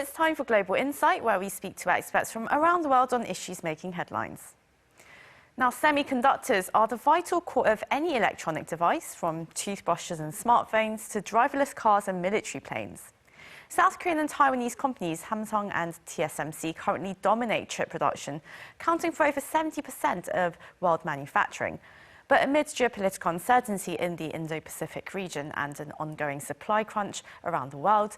it's time for Global Insight, where we speak to experts from around the world on issues making headlines. Now, semiconductors are the vital core of any electronic device, from toothbrushes and smartphones to driverless cars and military planes. South Korean and Taiwanese companies Samsung and TSMC currently dominate chip production, accounting for over 70% of world manufacturing. But amidst geopolitical uncertainty in the Indo-Pacific region and an ongoing supply crunch around the world,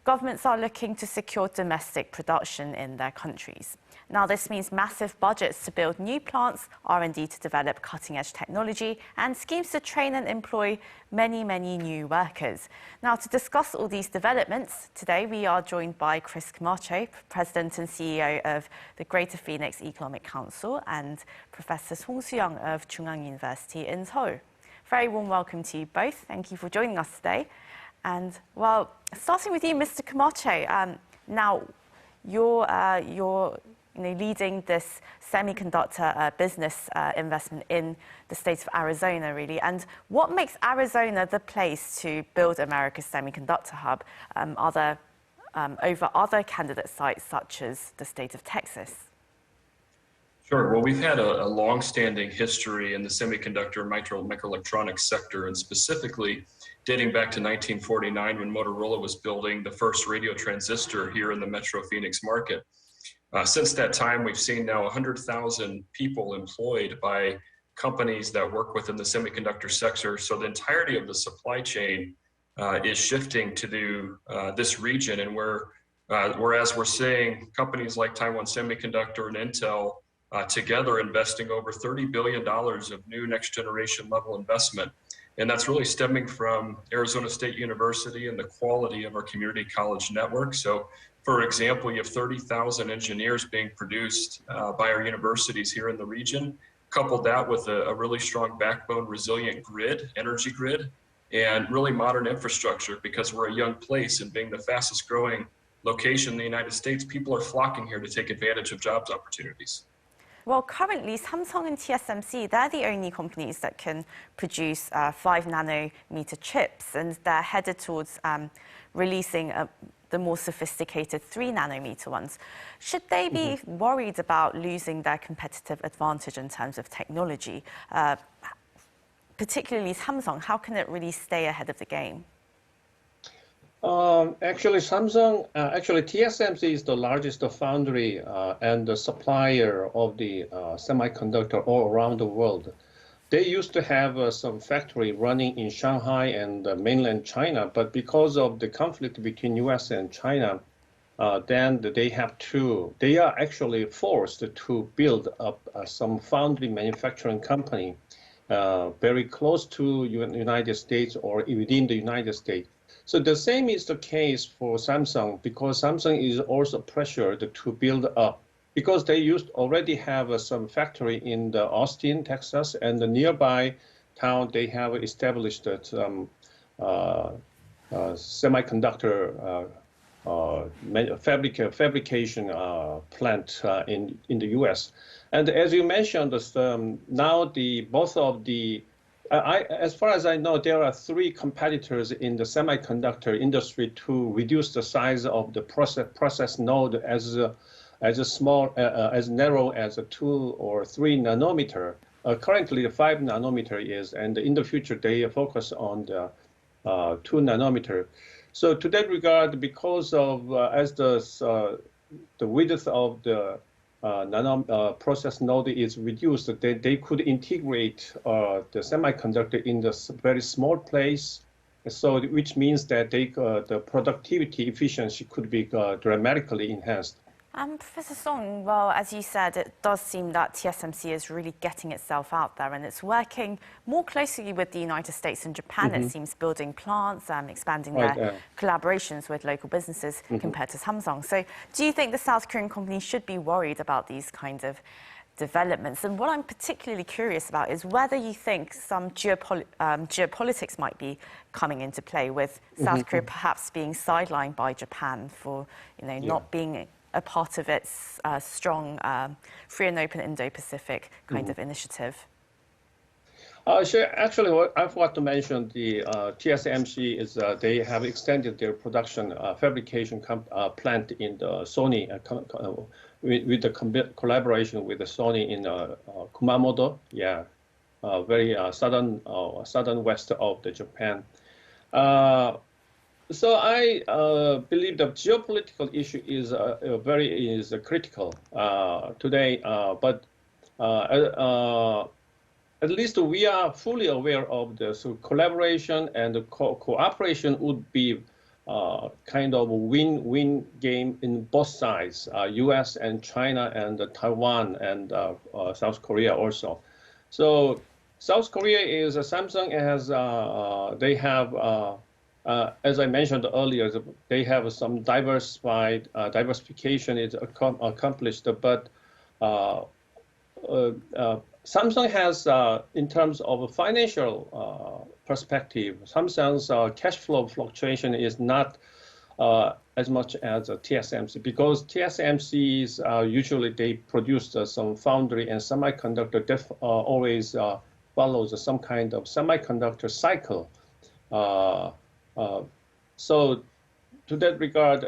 governments are looking to secure domestic production in their countries. Now, this means massive budgets to build new plants, R&D to develop cutting-edge technology, and schemes to train and employ many, many new workers. Now, to discuss all these developments, today we are joined by Chris Camacho, President and CEO of the Greater Phoenix Economic Council, and Professor Sooyoung of Chung-Ang University in Seoul. Very warm welcome to you both. Thank you for joining us today. And, well, starting with you, Mr. Camacho, now you're leading this semiconductor business investment in the state of Arizona, really. And what makes Arizona the place to build America's semiconductor hub over other candidate sites such as the state of Texas? Sure. Well, we've had a long-standing history in the semiconductor microelectronics sector, and specifically dating back to 1949 when Motorola was building the first radio transistor here in the Metro Phoenix market. Since that time, we've seen now 100,000 people employed by companies that work within the semiconductor sector. So the entirety of the supply chain is shifting to this region, and whereas we're seeing companies like Taiwan Semiconductor and Intel together investing over $30 billion of new next generation level investment. And that's really stemming from Arizona State University and the quality of our community college network. So, for example, you have 30,000 engineers being produced by our universities here in the region. Couple that with a really strong backbone, resilient grid, energy grid, and really modern infrastructure, because we're a young place, and being the fastest growing location in the United States, people are flocking here to take advantage of jobs opportunities. Well, currently, Samsung and TSMC, they're the only companies that can produce 5-nanometer chips, and they're headed towards releasing the more sophisticated 3-nanometer ones. Should they be worried about losing their competitive advantage in terms of technology? Particularly Samsung, how can it really stay ahead of the game? Actually, TSMC is the largest foundry and the supplier of the semiconductor all around the world. They used to have some factory running in Shanghai and mainland China, but because of the conflict between US and China, then they are actually forced to build up some foundry manufacturing company very close to United States or within the United States. So the same is the case for Samsung, because Samsung is also pressured to build up, because they already have some factory in the Austin, Texas, and the nearby town they have established semiconductor fabrication plant in the U.S. And as you mentioned, now as far as I know, there are 3 competitors in the semiconductor industry to reduce the size of the process node as narrow as a 2 or 3 nanometer. Currently, the 5 nanometer is, and in the future they focus on the 2 nanometer. So to that regard, because of as the width of the process node is reduced, they could integrate the semiconductor in the very small place, so which means that the productivity efficiency could be dramatically enhanced. Professor Song, well, as you said, it does seem that TSMC is really getting itself out there, and it's working more closely with the United States and Japan, it seems, building plants, expanding their collaborations with local businesses compared to Samsung. So do you think the South Korean companies should be worried about these kinds of developments? And what I'm particularly curious about is whether you think some geopolitics might be coming into play, with South Korea perhaps being sidelined by Japan for not being a part of its strong free and open Indo-Pacific kind of initiative. Sure. Actually, what I forgot to mention, the TSMC is they have extended their production fabrication plant in the Sony with the collaboration with the Sony in Kumamoto. Yeah, very southern west of the Japan. So I believe the geopolitical issue is very critical today, but at least we are fully aware of this. So collaboration and cooperation would be kind of a win-win game in both sides, U.S. and China and Taiwan and South Korea also. So South Korea is Samsung has they have as I mentioned earlier, they have some diversification is accomplished, but Samsung has, in terms of a financial perspective, Samsung's cash flow fluctuation is not as much as TSMC, because TSMC's usually they produce some foundry and semiconductor that always follows some kind of semiconductor cycle. So to that regard,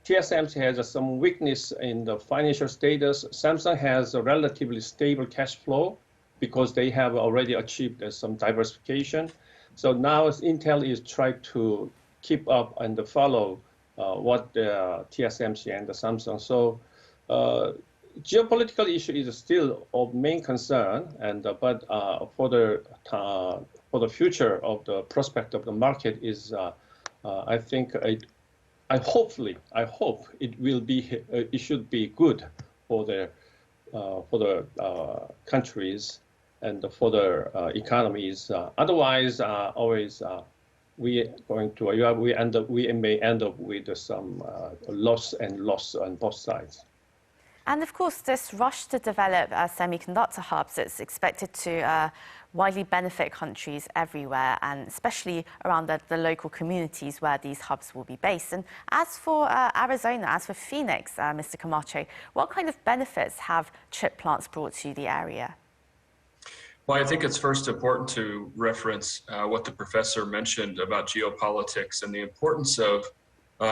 TSMC has some weakness in the financial status. Samsung has a relatively stable cash flow because they have already achieved some diversification. So now Intel is trying to keep up and follow what the TSMC and the Samsung. So geopolitical issue is still of main concern, and but for the future of the prospect of the market is, I think I hope it will be, it should be good for the countries and for the economies. Otherwise, always we may end up with some loss on both sides. And of course, this rush to develop semiconductor hubs is expected to widely benefit countries everywhere, and especially around the local communities where these hubs will be based. And as for Arizona, as for Phoenix, Mr. Camacho, what kind of benefits have chip plants brought to the area? Well, I think it's first important to reference what the professor mentioned about geopolitics and the importance of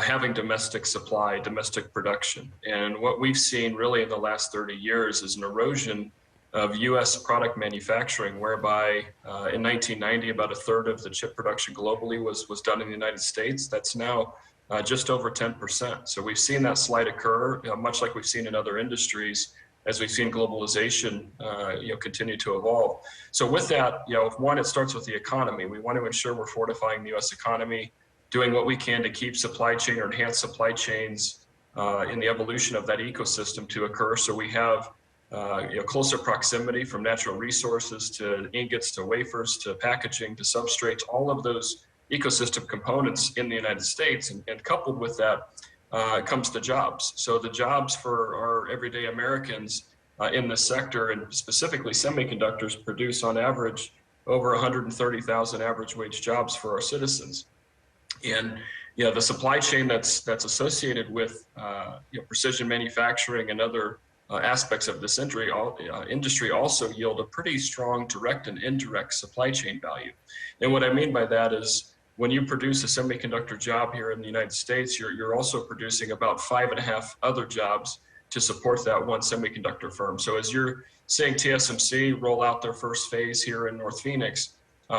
having domestic supply, domestic production. And what we've seen really in the last 30 years is an erosion of U.S. product manufacturing, whereby in 1990, about a third of the chip production globally was done in the United States. That's now just over 10%. So we've seen that slide occur, much like we've seen in other industries, as we've seen globalization continue to evolve. So with that, one, it starts with the economy. We want to ensure we're fortifying the U.S. economy, doing what we can to keep supply chain or enhance supply chains in the evolution of that ecosystem to occur. So we have closer proximity from natural resources to ingots to wafers to packaging to substrates, all of those ecosystem components in the United States. And coupled with that comes the jobs. So the jobs for our everyday Americans in this sector, and specifically semiconductors, produce on average over 130,000 average wage jobs for our citizens. And the supply chain that's associated with precision manufacturing and other aspects of this industry also yield a pretty strong direct and indirect supply chain value. And what I mean by that is, when you produce a semiconductor job here in the United States, you're also producing about 5.5 other jobs to support that one semiconductor firm. So as you're seeing TSMC roll out their first phase here in North Phoenix,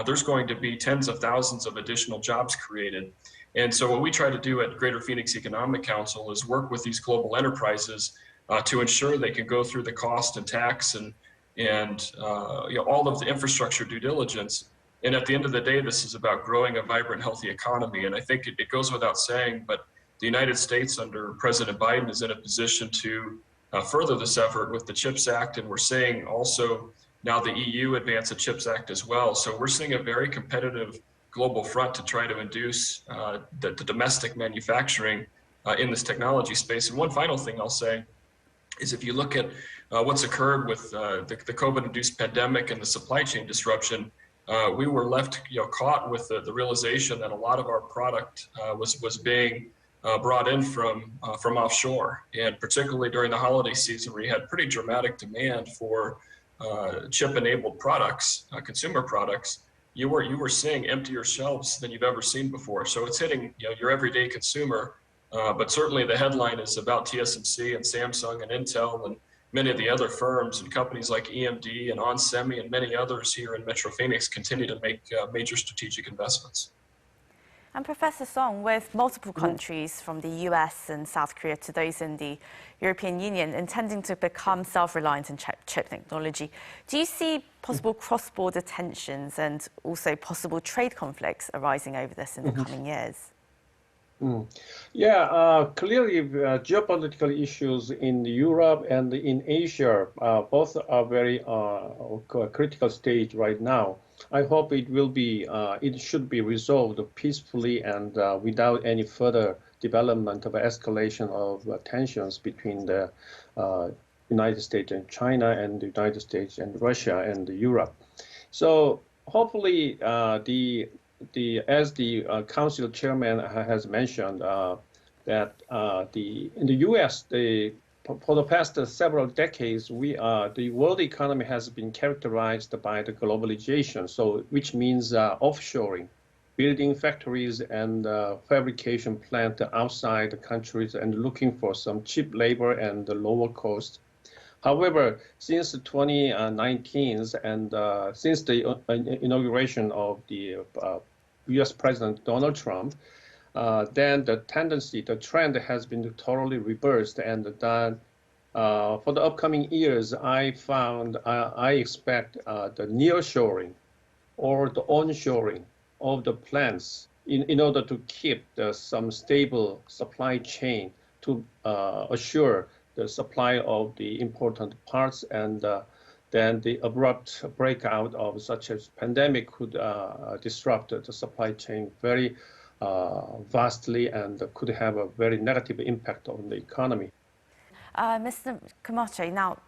there's going to be tens of thousands of additional jobs created. And so what we try to do at Greater Phoenix Economic Council is work with these global enterprises to ensure they can go through the cost and tax and all of the infrastructure due diligence. And at the end of the day, this is about growing a vibrant, healthy economy. And I think it goes without saying, but the United States under President Biden is in a position to further this effort with the CHIPS Act. And we're seeing also now the EU advance the CHIPS Act as well. So we're seeing a very competitive global front to try to induce the domestic manufacturing in this technology space. And one final thing I'll say is, if you look at what's occurred with the COVID-induced pandemic and the supply chain disruption, we were left caught with the realization that a lot of our product was being brought in from offshore, and particularly during the holiday season, where you had pretty dramatic demand for chip-enabled products, consumer products, you were seeing emptier shelves than you've ever seen before. So it's hitting your everyday consumer. But certainly the headline is about TSMC and Samsung and Intel and many of the other firms and companies like EMD and onsemi and many others here in Metro Phoenix continue to make major strategic investments. And Professor Song, with multiple countries from the US and South Korea to those in the European Union intending to become self-reliant in chip technology, do you see possible cross-border tensions and also possible trade conflicts arising over this in the coming years? Yeah, clearly geopolitical issues in Europe and in Asia both are very critical stage right now. I hope it should be resolved peacefully and without any further development of escalation of tensions between the United States and China and the United States and Russia and Europe. So hopefully as the council chairman has mentioned, that in the U.S. for the past several decades, the world economy has been characterized by the globalization, so which means offshoring, building factories and fabrication plant outside the countries and looking for some cheap labor and lower cost. However, since 2019 and since the inauguration of the U.S. President Donald Trump, then the trend has been totally reversed. And then for the upcoming years, I expect the nearshoring or the onshoring of the plants in order to keep some stable supply chain to assure the supply of the important parts, and then the abrupt breakout of such as pandemic could disrupt the supply chain very vastly and could have a very negative impact on the economy. Mr. Camacho, now,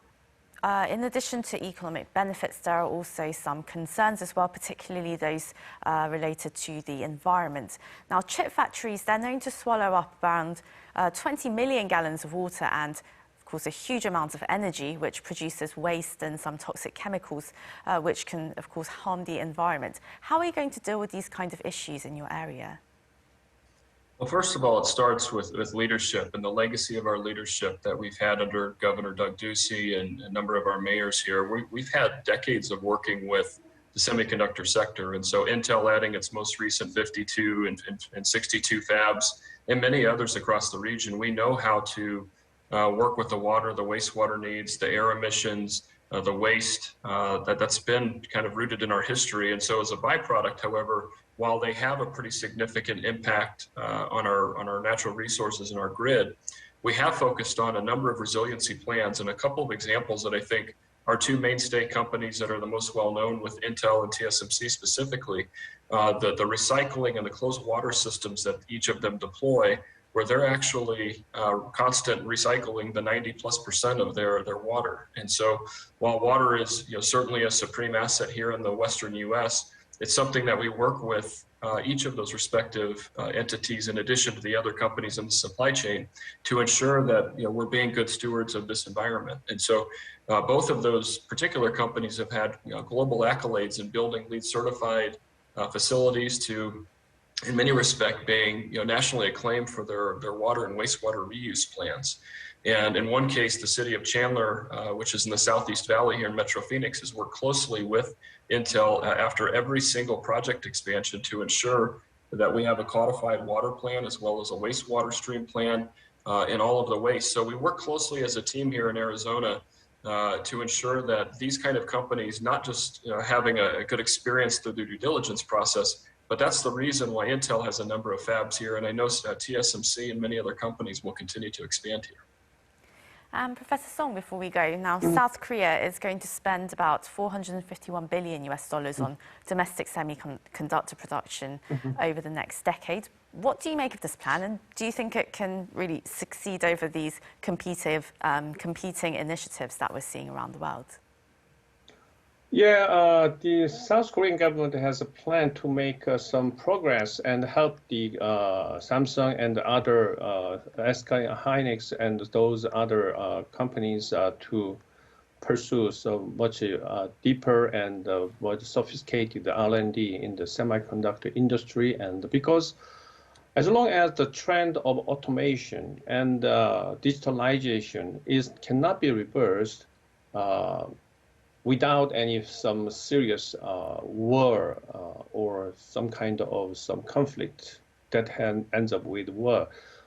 in addition to economic benefits, there are also some concerns as well, particularly those related to the environment. Now, chip factories, they're known to swallow up around 20 million gallons of water and, of course, a huge amount of energy, which produces waste and some toxic chemicals, which can, of course, harm the environment. How are you going to deal with these kind of issues in your area? Well, first of all, it starts with leadership and the legacy of our leadership that we've had under Governor Doug Ducey and a number of our mayors here. We've had decades of working with the semiconductor sector. And so Intel adding its most recent 52 and 62 fabs and many others across the region, we know how to work with the water, the wastewater needs, the air emissions, the waste, that's been kind of rooted in our history. And so as a byproduct, however, while they have a pretty significant impact on our natural resources and our grid, we have focused on a number of resiliency plans, and a couple of examples that I think are two mainstay companies that are the most well-known with Intel and TSMC specifically, the recycling and the closed water systems that each of them deploy, where they're actually constant recycling the 90+% of their water. And so while water is certainly a supreme asset here in the Western US, it's something that we work with each of those respective entities, in addition to the other companies in the supply chain, to ensure that we're being good stewards of this environment. And so both of those particular companies have had global accolades in building LEED certified facilities to, in many respects, being nationally acclaimed for their water and wastewater reuse plans. And in one case, the city of Chandler, which is in the Southeast Valley here in Metro Phoenix, has worked closely with Intel after every single project expansion to ensure that we have a codified water plan as well as a wastewater stream plan in all of the waste. So we work closely as a team here in Arizona to ensure that these kind of companies, not just having a good experience through the due diligence process, but that's the reason why Intel has a number of fabs here. And I know TSMC and many other companies will continue to expand here. Professor Song, before we go, now South Korea is going to spend about $451 billion on domestic semiconductor production over the next decade. What do you make of this plan, and do you think it can really succeed over these competing initiatives that we're seeing around the world? Yeah, the South Korean government has a plan to make some progress and help the Samsung and other SK Hynix and those other companies to pursue so much deeper and more sophisticated R&D in the semiconductor industry, and because as long as the trend of automation and digitalization cannot be reversed without some serious war or some kind of conflict that ends up with war.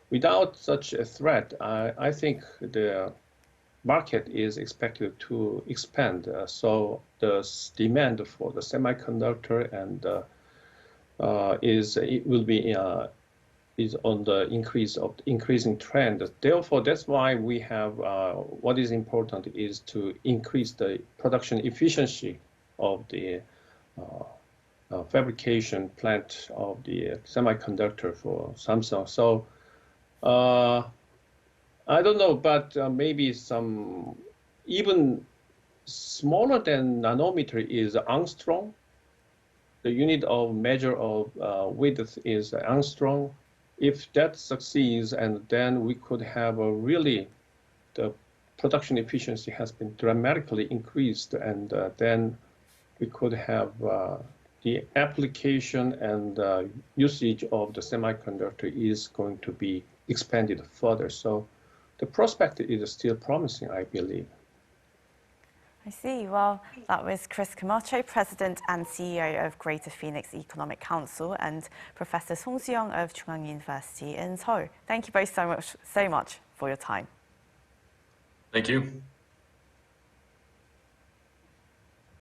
Without such a threat, I think the market is expected to expand. So the demand for the semiconductor and is on the increasing trend. Therefore, that's why we have what is important is to increase the production efficiency of the fabrication plant of the semiconductor for Samsung. So I don't know, but maybe some even smaller than nanometer is angstrom. The unit of measure of width is angstrom. If that succeeds, and then we could have the production efficiency has been dramatically increased, and then we could have the application and usage of the semiconductor is going to be expanded further. So the prospect is still promising, I believe. I see. Well, that was Chris Camacho, President and CEO of Greater Phoenix Economic Council, and Professor Sooyoung of Chung-Ang University in Seoul. Thank you both so much for your time. Thank you.